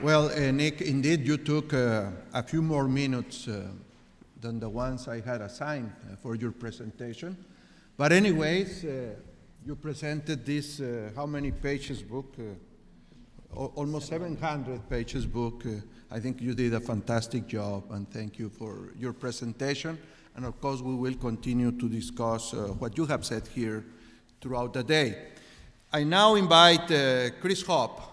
Well, Nick, indeed you took a few more minutes than the ones I had assigned for your presentation. But anyways, you presented this, how many pages book? Almost 700 pages book. I think you did a fantastic job, and thank you for your presentation. And of course, we will continue to discuss what you have said here throughout the day. I now invite Chris Hopp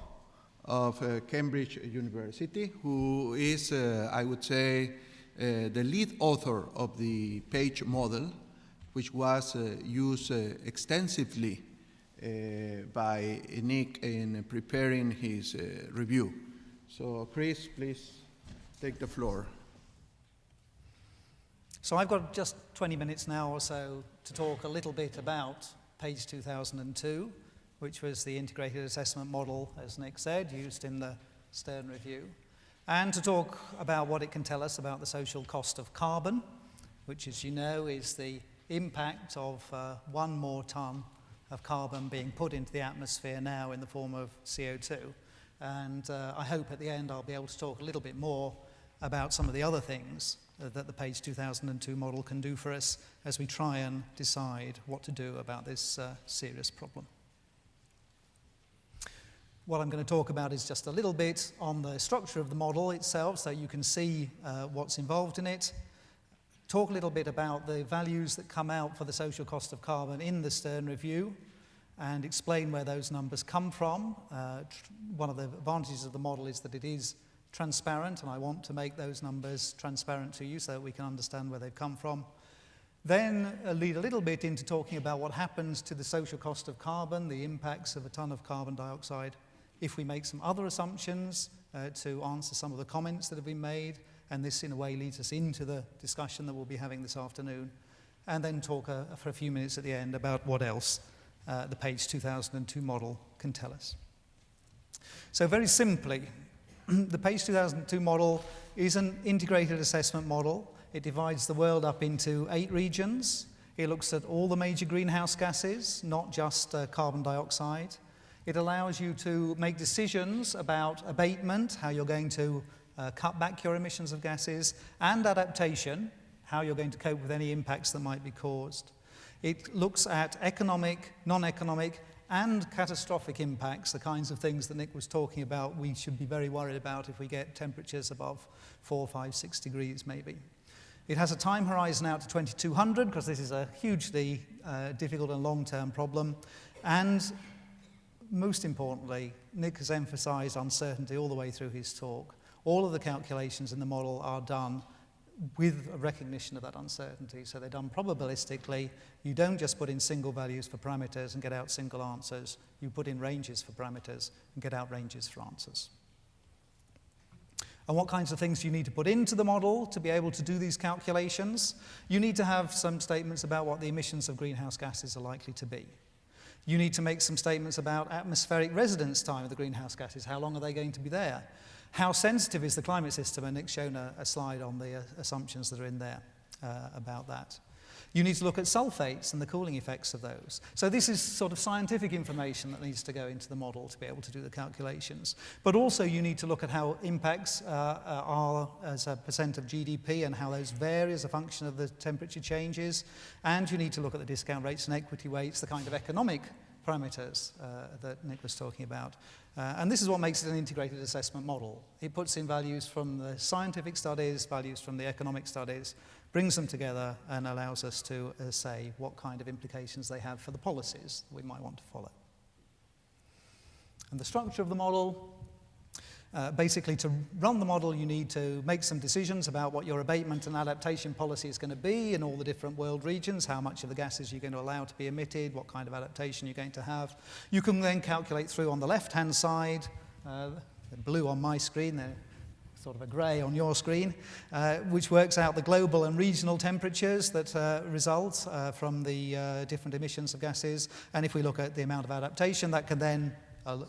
of Cambridge University, who is, I would say, the lead author of the page model, which was used extensively by Nick in preparing his review. So Chris, please take the floor. So I've got just 20 minutes now or so to talk a little bit about page 2002, which was the integrated assessment model, as Nick said, used in the Stern Review, and to talk about what it can tell us about the social cost of carbon, which, as you know, is the impact of 1 more ton of carbon being put into the atmosphere now in the form of CO2. And I hope at the end I'll be able to talk a little bit more about some of the other things that the page 2002 model can do for us as we try and decide what to do about this serious problem. What I'm going to talk about is just a little bit on the structure of the model itself, so you can see what's involved in it. Talk a little bit about the values that come out for the social cost of carbon in the Stern Review, and explain where those numbers come from. One of the advantages of the model is that it is transparent, and I want to make those numbers transparent to you so that we can understand where they've come from. Then lead a little bit into talking about what happens to the social cost of carbon, the impacts of a ton of carbon dioxide, if we make some other assumptions to answer some of the comments that have been made, and this in a way leads us into the discussion that we'll be having this afternoon, and then talk for a few minutes at the end about what else the page 2002 model can tell us. So very simply, the page 2002 model is an integrated assessment model. It divides the world up into 8 regions. It looks at all the major greenhouse gases, not just carbon dioxide. It allows you to make decisions about abatement, how you're going to cut back your emissions of gases, and adaptation, how you're going to cope with any impacts that might be caused. It looks at economic, non-economic, and catastrophic impacts, the kinds of things that Nick was talking about we should be very worried about if we get temperatures above 4, 5, 6 degrees maybe. It has a time horizon out to 2200, because this is a hugely difficult and long-term problem. And most importantly, Nick has emphasized uncertainty all the way through his talk. All of the calculations in the model are done with a recognition of that uncertainty. So they're done probabilistically. You don't just put in single values for parameters and get out single answers. You put in ranges for parameters and get out ranges for answers. And what kinds of things do you need to put into the model to be able to do these calculations? You need to have some statements about what the emissions of greenhouse gases are likely to be. You need to make some statements about atmospheric residence time of the greenhouse gases. How long are they going to be there? How sensitive is the climate system? And Nick's shown a slide on the assumptions that are in there about that. You need to look at sulfates and the cooling effects of those. So this is sort of scientific information that needs to go into the model to be able to do the calculations. But also you need to look at how impacts are as a percent of GDP and how those vary as a function of the temperature changes. And you need to look at the discount rates and equity weights, the kind of economic parameters that Nick was talking about. And this is what makes it an integrated assessment model. It puts in values from the scientific studies, values from the economic studies, brings them together and allows us to say what kind of implications they have for the policies we might want to follow. And the structure of the model, basically to run the model you need to make some decisions about what your abatement and adaptation policy is going to be in all the different world regions, how much of the gases you're going to allow to be emitted, what kind of adaptation you're going to have. You can then calculate through on the left-hand side, the blue on my screen, the sort of a grey on your screen, which works out the global and regional temperatures that result from the different emissions of gases. And if we look at the amount of adaptation, that can then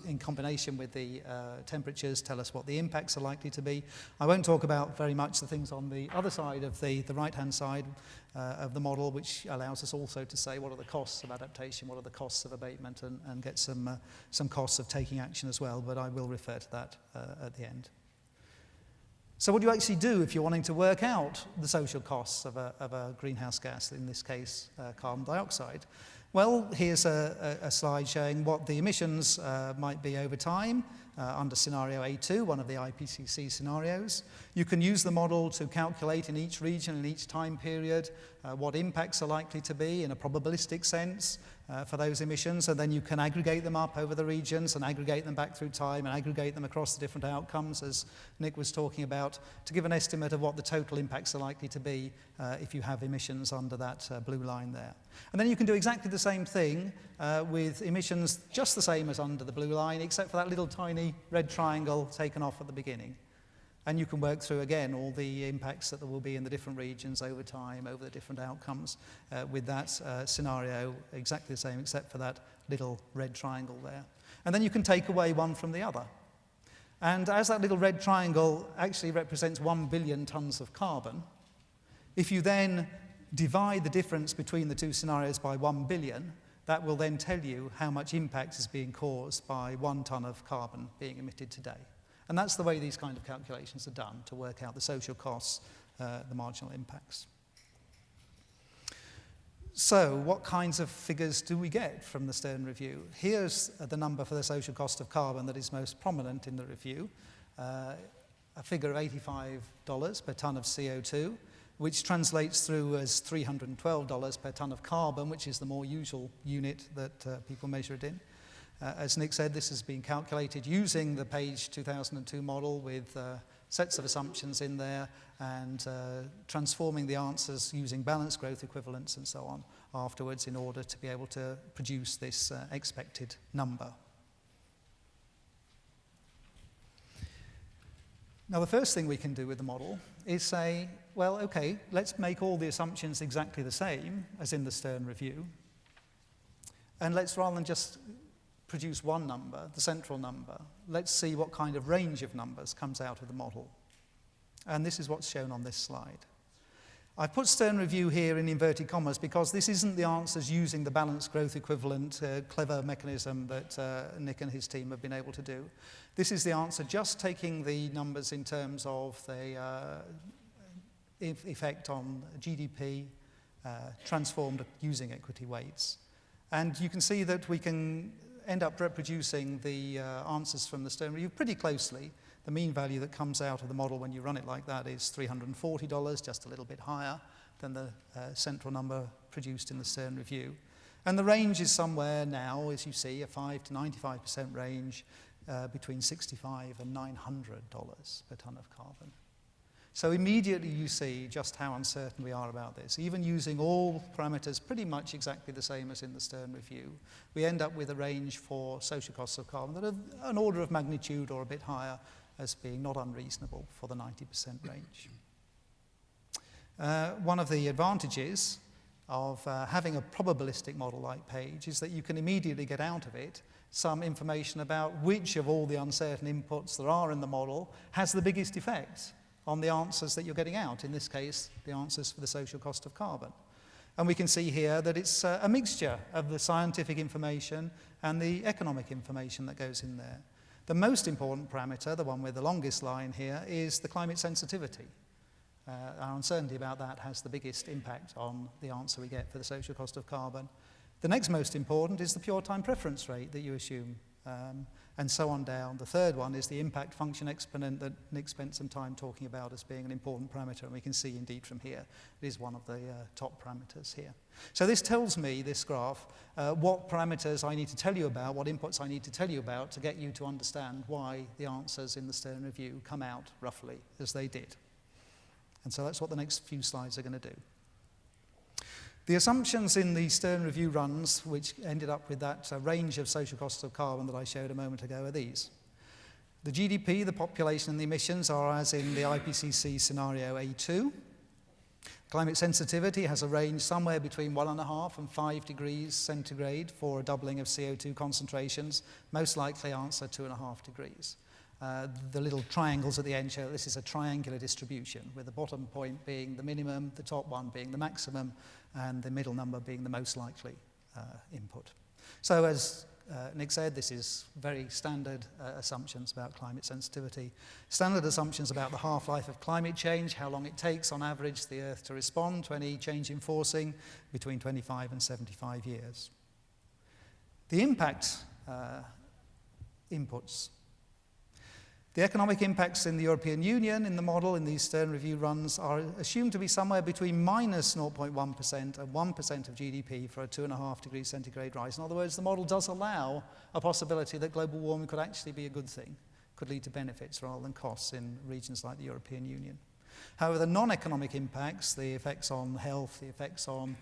in combination with the temperatures, tell us what the impacts are likely to be. I won't talk about very much the things on the other side of the right-hand side of the model, which allows us also to say what are the costs of adaptation, what are the costs of abatement, and get some costs of taking action as well, but I will refer to that at the end. So what do you actually do if you're wanting to work out the social costs of a greenhouse gas, in this case carbon dioxide? Well, here's a slide showing what the emissions might be over time under scenario A2, one of the IPCC scenarios. You can use the model to calculate in each region, in each time period, what impacts are likely to be in a probabilistic sense for those emissions, and then you can aggregate them up over the regions and aggregate them back through time and aggregate them across the different outcomes, as Nick was talking about, to give an estimate of what the total impacts are likely to be if you have emissions under that blue line there. And then you can do exactly the same thing with emissions just the same as under the blue line, except for that little tiny red triangle taken off at the beginning. And you can work through, again, all the impacts that there will be in the different regions over time, over the different outcomes with that scenario, exactly the same, except for that little red triangle there. And then you can take away one from the other. And as that little red triangle actually represents 1 billion tons of carbon, if you then divide the difference between the two scenarios by 1 billion, that will then tell you how much impact is being caused by 1 ton of carbon being emitted today. And that's the way these kind of calculations are done, to work out the social costs, the marginal impacts. So what kinds of figures do we get from the Stern review? Here's the number for the social cost of carbon that is most prominent in the review, a figure of $85 per tonne of CO2, which translates through as $312 per tonne of carbon, which is the more usual unit that people measure it in. As Nick said, this has been calculated using the Page 2002 model with sets of assumptions in there and transforming the answers using balanced growth equivalents and so on afterwards in order to be able to produce this expected number. Now, the first thing we can do with the model is say, well, okay, let's make all the assumptions exactly the same as in the Stern review. And let's, rather than just produce one number, the central number, let's see what kind of range of numbers comes out of the model. And this is what's shown on this slide. I've put Stern review here in inverted commas because this isn't the answers using the balanced growth equivalent clever mechanism that Nick and his team have been able to do. This is the answer just taking the numbers in terms of the effect on GDP transformed using equity weights. And you can see that we can end up reproducing the answers from the Stern review pretty closely. The mean value that comes out of the model when you run it like that is $340, just a little bit higher than the central number produced in the Stern review. And the range is somewhere now, as you see, a 5 to 95% range between $65 and $900 per tonne of carbon. So immediately you see just how uncertain we are about this. Even using all parameters pretty much exactly the same as in the Stern review, we end up with a range for social costs of carbon that are an order of magnitude or a bit higher as being not unreasonable for the 90% range. One of the advantages of having a probabilistic model like Page is that you can immediately get out of it some information about which of all the uncertain inputs there are in the model has the biggest effect on the answers that you're getting out, in this case, the answers for the social cost of carbon. And we can see here that it's a mixture of the scientific information and the economic information that goes in there. The most important parameter, the one with the longest line here, is the climate sensitivity. Our uncertainty about that has the biggest impact on the answer we get for the social cost of carbon. The next most important is the pure time preference rate that you assume, and so on down. The third one is the impact function exponent that Nick spent some time talking about as being an important parameter, and we can see indeed from here it is one of the top parameters here. So this tells me, this graph, what parameters I need to tell you about, what inputs I need to tell you about to get you to understand why the answers in the Stern review come out roughly as they did. And so that's what the next few slides are going to do. The assumptions in the Stern review runs, which ended up with that range of social costs of carbon that I showed a moment ago, are these. The GDP, the population and the emissions are as in the IPCC scenario A2. Climate sensitivity has a range somewhere between 1.5 and 5 degrees centigrade for a doubling of CO2 concentrations. Most likely answer 2.5 degrees. The little triangles at the end show this is a triangular distribution, with the bottom point being the minimum, the top one being the maximum, and the middle number being the most likely input. So as Nick said, this is very standard assumptions about climate sensitivity. Standard assumptions about the half-life of climate change, how long it takes on average the Earth to respond to any change in forcing, between 25 and 75 years. The impact inputs. The economic impacts in the European Union in the model in these Stern Review runs are assumed to be somewhere between minus 0.1% and 1% of GDP for a 2.5 degrees centigrade rise. In other words, the model does allow a possibility that global warming could actually be a good thing, could lead to benefits rather than costs in regions like the European Union. However, the non-economic impacts, the effects on health, the effects on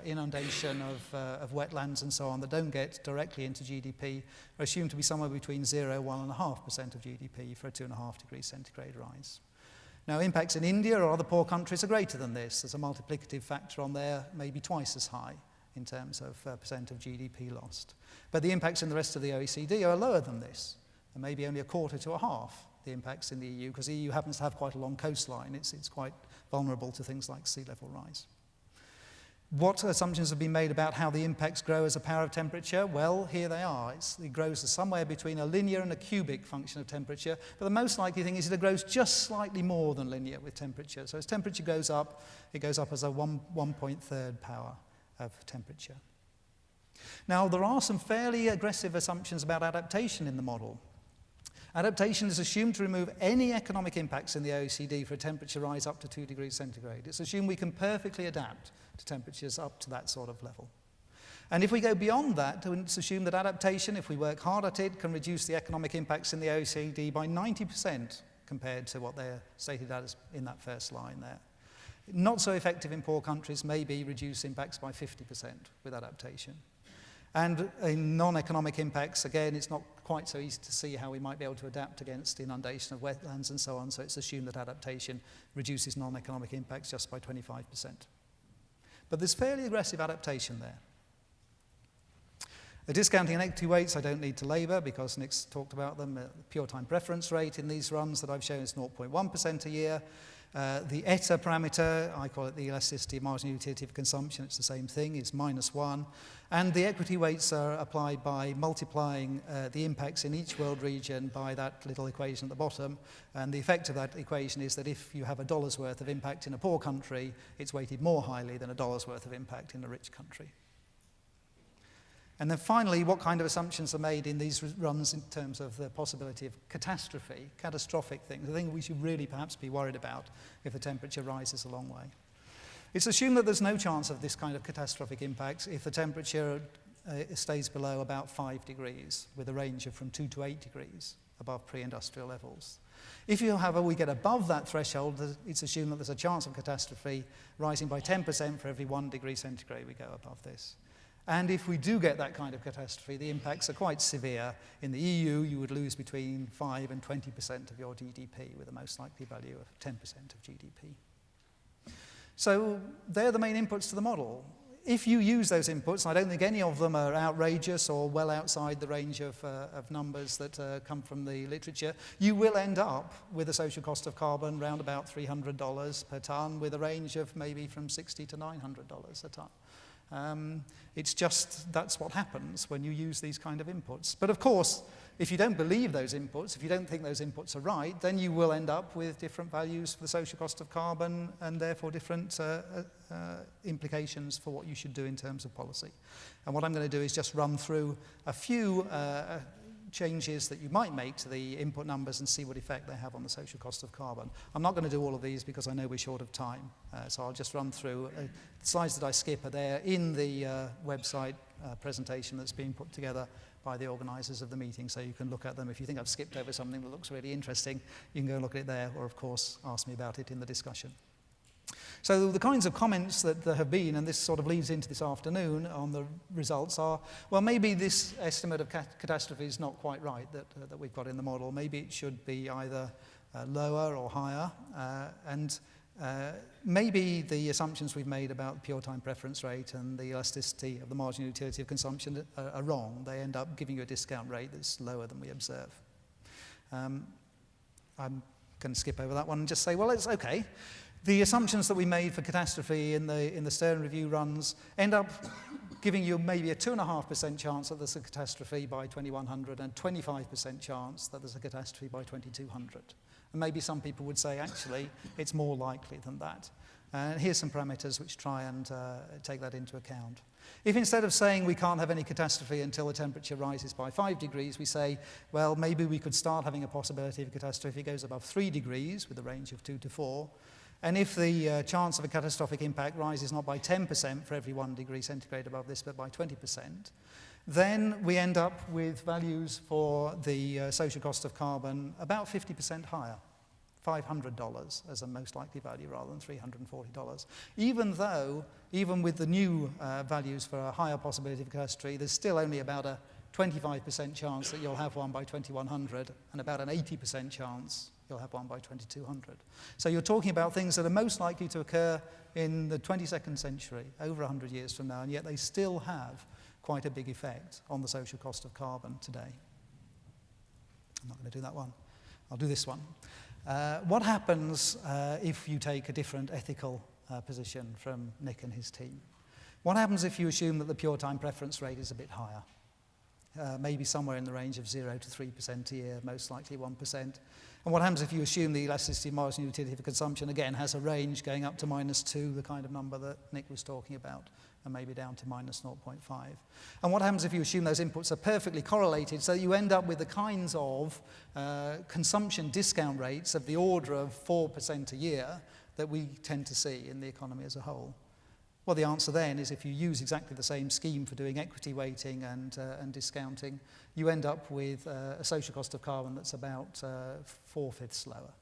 inundation of wetlands and so on that don't get directly into GDP are assumed to be somewhere between 0 and 1.5% of GDP for a 2.5 degrees centigrade rise. Now, impacts in India or other poor countries are greater than this. There's a multiplicative factor on there, maybe twice as high in terms of percent of GDP lost. But the impacts in the rest of the OECD are lower than this, and maybe only a quarter to a half the impacts in the EU, because the EU happens to have quite a long coastline. It's quite vulnerable to things like sea level rise. What assumptions have been made about how the impacts grow as a power of temperature? Well, here they are. It grows as somewhere between a linear and a cubic function of temperature, but the most likely thing is that it grows just slightly more than linear with temperature. So as temperature goes up, it goes up as a 1.3 power of temperature. Now, there are some fairly aggressive assumptions about adaptation in the model. Adaptation is assumed to remove any economic impacts in the OECD for a temperature rise up to 2 degrees centigrade. It's assumed we can perfectly adapt to temperatures up to that sort of level. And if we go beyond that, it's assumed that adaptation, if we work hard at it, can reduce the economic impacts in the OECD by 90% compared to what they're stated as in that first line there. Not so effective in poor countries, maybe reduce impacts by 50% with adaptation. And in non-economic impacts, again, it's not quite so easy to see how we might be able to adapt against inundation of wetlands and so on, so it's assumed that adaptation reduces non-economic impacts just by 25%. But there's fairly aggressive adaptation there. The discounting and equity weights I don't need to labour because Nick's talked about them. The pure time preference rate in these runs that I've shown is 0.1% a year. The ETA parameter, I call it the elasticity of marginal utility of consumption, it's the same thing, it's -1. And the equity weights are applied by multiplying the impacts in each world region by that little equation at the bottom. And the effect of that equation is that if you have $1 worth of impact in a poor country, it's weighted more highly than $1 worth of impact in a rich country. And then finally, what kind of assumptions are made in these runs in terms of the possibility of catastrophe, catastrophic things, the thing we should really perhaps be worried about if the temperature rises a long way. It's assumed that there's no chance of this kind of catastrophic impacts if the temperature stays below about 5 degrees, with a range of from 2 to 8 degrees above pre-industrial levels. If you, however, we get above that threshold, it's assumed that there's a chance of catastrophe rising by 10% for every 1 degree centigrade we go above this. And if we do get that kind of catastrophe, the impacts are quite severe. In the EU, you would lose between 5 and 20% of your GDP, with a most likely value of 10% of GDP. So they're the main inputs to the model. If you use those inputs, and I don't think any of them are outrageous or well outside the range of numbers that come from the literature, you will end up with a social cost of carbon around about $300 per tonne, with a range of maybe from $60 to $900 a tonne. It's just, that's what happens when you use these kind of inputs. But of course, if you don't believe those inputs, if you don't think those inputs are right, then you will end up with different values for the social cost of carbon and therefore different implications for what you should do in terms of policy. And what I'm going to do is just run through a few changes that you might make to the input numbers and see what effect they have on the social cost of carbon. I'm not going to do all of these because I know we're short of time, so I'll just run through. The slides that I skip are there in the website presentation that's been put together by the organisers of the meeting, so you can look at them. If you think I've skipped over something that looks really interesting, you can go and look at it there, or of course ask me about it in the discussion. So the kinds of comments that there have been, and this sort of leads into this afternoon on the results, are, well, maybe this estimate of catastrophe is not quite right that we've got in the model. Maybe it should be either lower or higher. And Maybe the assumptions we've made about the pure time preference rate and the elasticity of the marginal utility of consumption are wrong. They end up giving you a discount rate that's lower than we observe. I'm going to skip over that one and just say, well, it's okay. The assumptions that we made for catastrophe in the Stern review runs end up giving you maybe a 2.5% chance that there's a catastrophe by 2100 and 25% chance that there's a catastrophe by 2200. And maybe some people would say, actually, it's more likely than that. And here's some parameters which try and take that into account. If instead of saying we can't have any catastrophe until the temperature rises by 5 degrees, we say, well, maybe we could start having a possibility of a catastrophe if it goes above 3 degrees with a range of 2 to 4. And if the chance of a catastrophic impact rises not by 10% for every 1 degree centigrade above this, but by 20%, then we end up with values for the social cost of carbon about 50% higher, $500 as a most likely value rather than $340. Even though, even with the new values for a higher possibility of catastrophe, there's still only about a 25% chance that you'll have one by 2100 and about an 80% chance you'll have one by 2200. So you're talking about things that are most likely to occur in the 22nd century, over 100 years from now, and yet they still have quite a big effect on the social cost of carbon today. I'm not going to do that one. I'll do this one. What happens if you take a different ethical position from Nick and his team? What happens if you assume that the pure time preference rate is a bit higher? Maybe somewhere in the range of 0 to 3% a year, most likely 1%. And what happens if you assume the elasticity marginal utility for consumption, again, has a range going up to -2, the kind of number that Nick was talking about, and maybe down to -0.5. And what happens if you assume those inputs are perfectly correlated, so you end up with the kinds of consumption discount rates of the order of 4% a year that we tend to see in the economy as a whole? Well, the answer then is if you use exactly the same scheme for doing equity weighting and discounting, you end up with a social cost of carbon that's about 4/5 lower.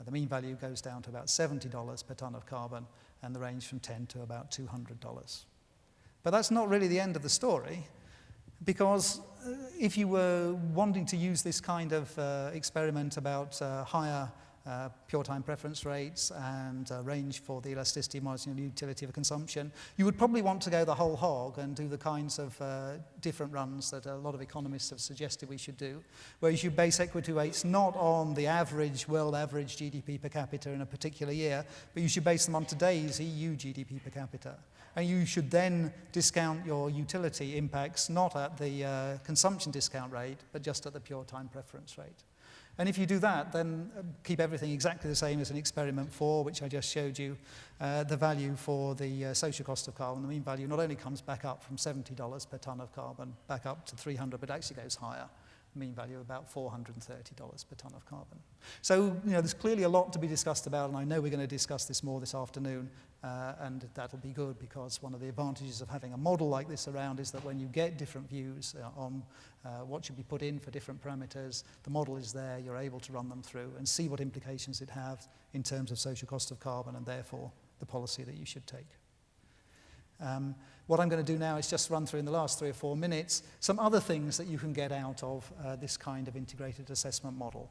The mean value goes down to about $70 per tonne of carbon, and the range from $10 to about $200. But that's not really the end of the story, because if you were wanting to use this kind of experiment about higher pure time preference rates and range for the elasticity marginal utility of consumption, you would probably want to go the whole hog and do the kinds of different runs that a lot of economists have suggested we should do, where you should base equity weights not on the average, world average GDP per capita in a particular year, but you should base them on today's EU GDP per capita. And you should then discount your utility impacts not at the consumption discount rate, but just at the pure time preference rate. And if you do that, then keep everything exactly the same as in experiment 4, which I just showed you, the value for the social cost of carbon, the mean value not only comes back up from $70 per tonne of carbon, back up to 300, but actually goes higher. Mean value of about $430 per tonne of carbon. So, there's clearly a lot to be discussed about, and I know we're going to discuss this more this afternoon, and that'll be good, because one of the advantages of having a model like this around is that when you get different views on what should be put in for different parameters, the model is there, you're able to run them through and see what implications it has in terms of social cost of carbon and therefore the policy that you should take. What I'm going to do now is just run through in the last 3 or 4 minutes some other things that you can get out of this kind of integrated assessment model.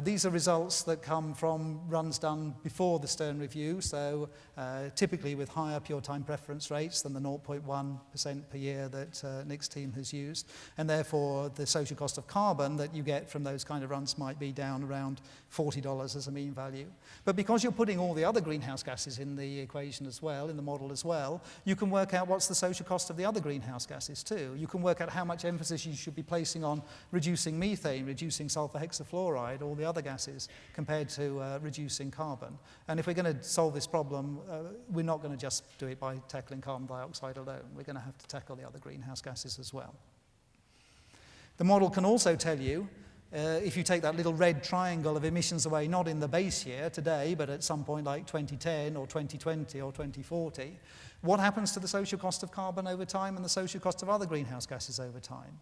These are results that come from runs done before the Stern review, so typically with higher pure time preference rates than the 0.1% per year that Nick's team has used, and therefore the social cost of carbon that you get from those kind of runs might be down around $40 as a mean value. But because you're putting all the other greenhouse gases in the equation as well, in the model as well, you can work out what's the social cost of the other greenhouse gases too. You can work out how much emphasis you should be placing on reducing methane, reducing sulfur hexafluoride, all the other gases, compared to reducing carbon. And if we're going to solve this problem, we're not going to just do it by tackling carbon dioxide alone. We're going to have to tackle the other greenhouse gases as well. The model can also tell you, if you take that little red triangle of emissions away, not in the base year today, but at some point like 2010 or 2020 or 2040, what happens to the social cost of carbon over time and the social cost of other greenhouse gases over time.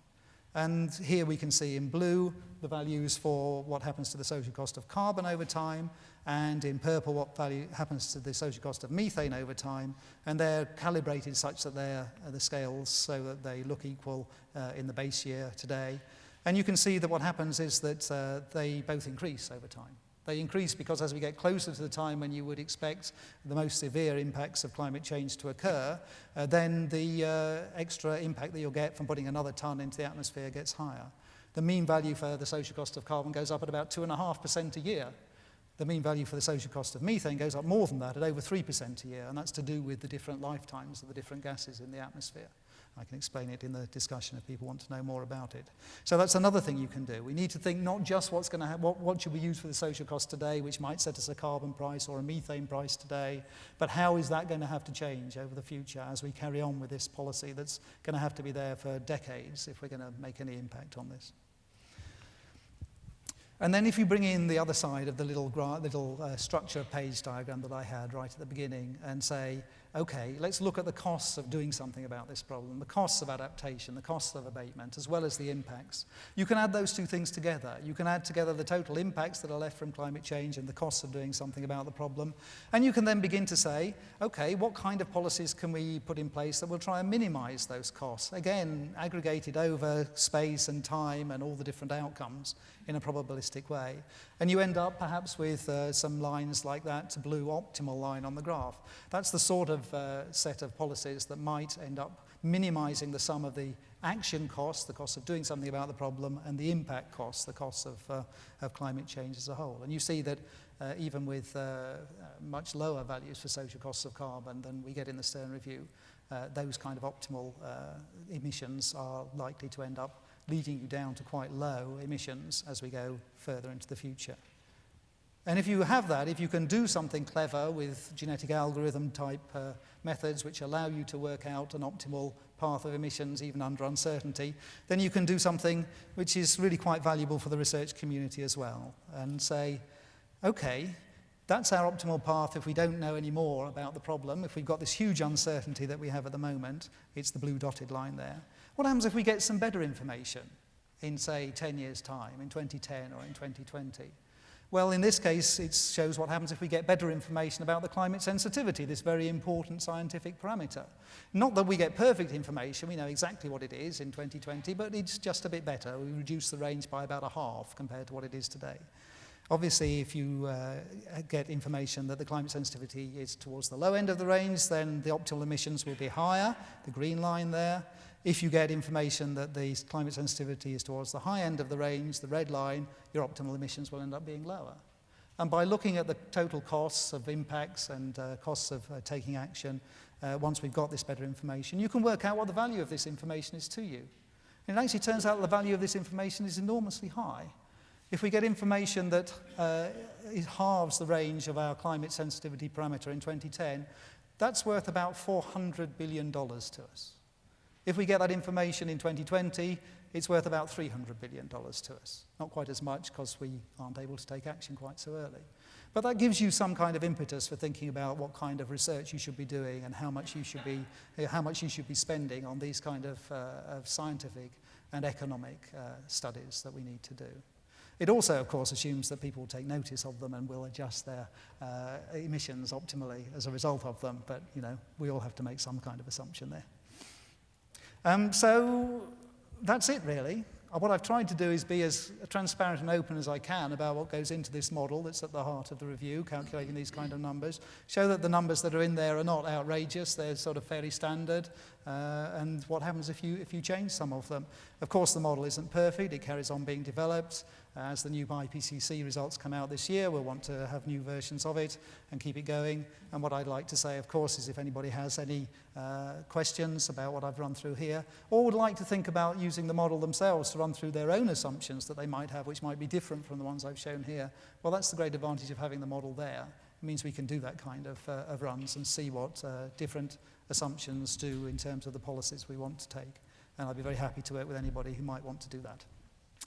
And here we can see in blue the values for what happens to the social cost of carbon over time, and in purple what value happens to the social cost of methane over time, and they're calibrated such that they're the scales so that they look equal in the base year today. And you can see that what happens is that they both increase over time. They increase because as we get closer to the time when you would expect the most severe impacts of climate change to occur, then the extra impact that you'll get from putting another ton into the atmosphere gets higher. The mean value for the social cost of carbon goes up at about 2.5% a year. The mean value for the social cost of methane goes up more than that, at over 3% a year, and that's to do with the different lifetimes of the different gases in the atmosphere. I can explain it in the discussion if people want to know more about it. So that's another thing you can do. We need to think not just what's going to what should we use for the social cost today, which might set us a carbon price or a methane price today, but how is that going to have to change over the future as we carry on with this policy that's going to have to be there for decades if we're going to make any impact on this. And then if you bring in the other side of the little structure page diagram that I had right at the beginning and say, okay, let's look at the costs of doing something about this problem, the costs of adaptation, the costs of abatement, as well as the impacts. You can add those two things together. You can add together the total impacts that are left from climate change and the costs of doing something about the problem. And you can then begin to say, okay, what kind of policies can we put in place that will try and minimize those costs? Again, aggregated over space and time and all the different outcomes in a probabilistic way. And you end up perhaps with some lines like that blue optimal line on the graph. That's the sort of set of policies that might end up minimizing the sum of the action costs, the cost of doing something about the problem, and the impact costs, the costs of climate change as a whole. And you see that even with much lower values for social costs of carbon than we get in the Stern Review, those kind of optimal emissions are likely to end up leading you down to quite low emissions as we go further into the future. And if you have that, if you can do something clever with genetic algorithm type methods which allow you to work out an optimal path of emissions even under uncertainty, then you can do something which is really quite valuable for the research community as well and say, okay, that's our optimal path if we don't know any more about the problem. If we've got this huge uncertainty that we have at the moment, it's the blue dotted line there. What happens if we get some better information in, say, 10 years' time, in 2010 or in 2020? Well, in this case, it shows what happens if we get better information about the climate sensitivity, this very important scientific parameter. Not that we get perfect information, we know exactly what it is in 2020, but it's just a bit better. We reduce the range by about a half compared to what it is today. Obviously, if you get information that the climate sensitivity is towards the low end of the range, then the optimal emissions will be higher, the green line there. If you get information that the climate sensitivity is towards the high end of the range, the red line, your optimal emissions will end up being lower. And by looking at the total costs of impacts and costs of taking action, once we've got this better information, you can work out what the value of this information is to you. And it actually turns out that the value of this information is enormously high. If we get information that it halves the range of our climate sensitivity parameter in 2010, that's worth about $400 billion to us. If we get that information in 2020, it's worth about $300 billion to us. Not quite as much because we aren't able to take action quite so early. But that gives you some kind of impetus for thinking about what kind of research you should be doing and how much you should be spending on these kind of scientific and economic studies that we need to do. It also, of course, assumes that people will take notice of them and will adjust their emissions optimally as a result of them. But, you know, we all have to make some kind of assumption there. So that's it, really. What I've tried to do is be as transparent and open as I can about what goes into this model that's at the heart of the review, calculating these kind of numbers. Show that the numbers that are in there are not outrageous, they're sort of fairly standard, and what happens if you change some of them. Of course, the model isn't perfect, it carries on being developed. As the new IPCC results come out this year, we'll want to have new versions of it and keep it going. And what I'd like to say, of course, is if anybody has any questions about what I've run through here, or would like to think about using the model themselves to run through their own assumptions that they might have, which might be different from the ones I've shown here, well, that's the great advantage of having the model there. It means we can do that kind of runs and see what different assumptions do in terms of the policies we want to take. And I'd be very happy to work with anybody who might want to do that.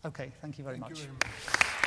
Okay, thank you very much. Thank you very much.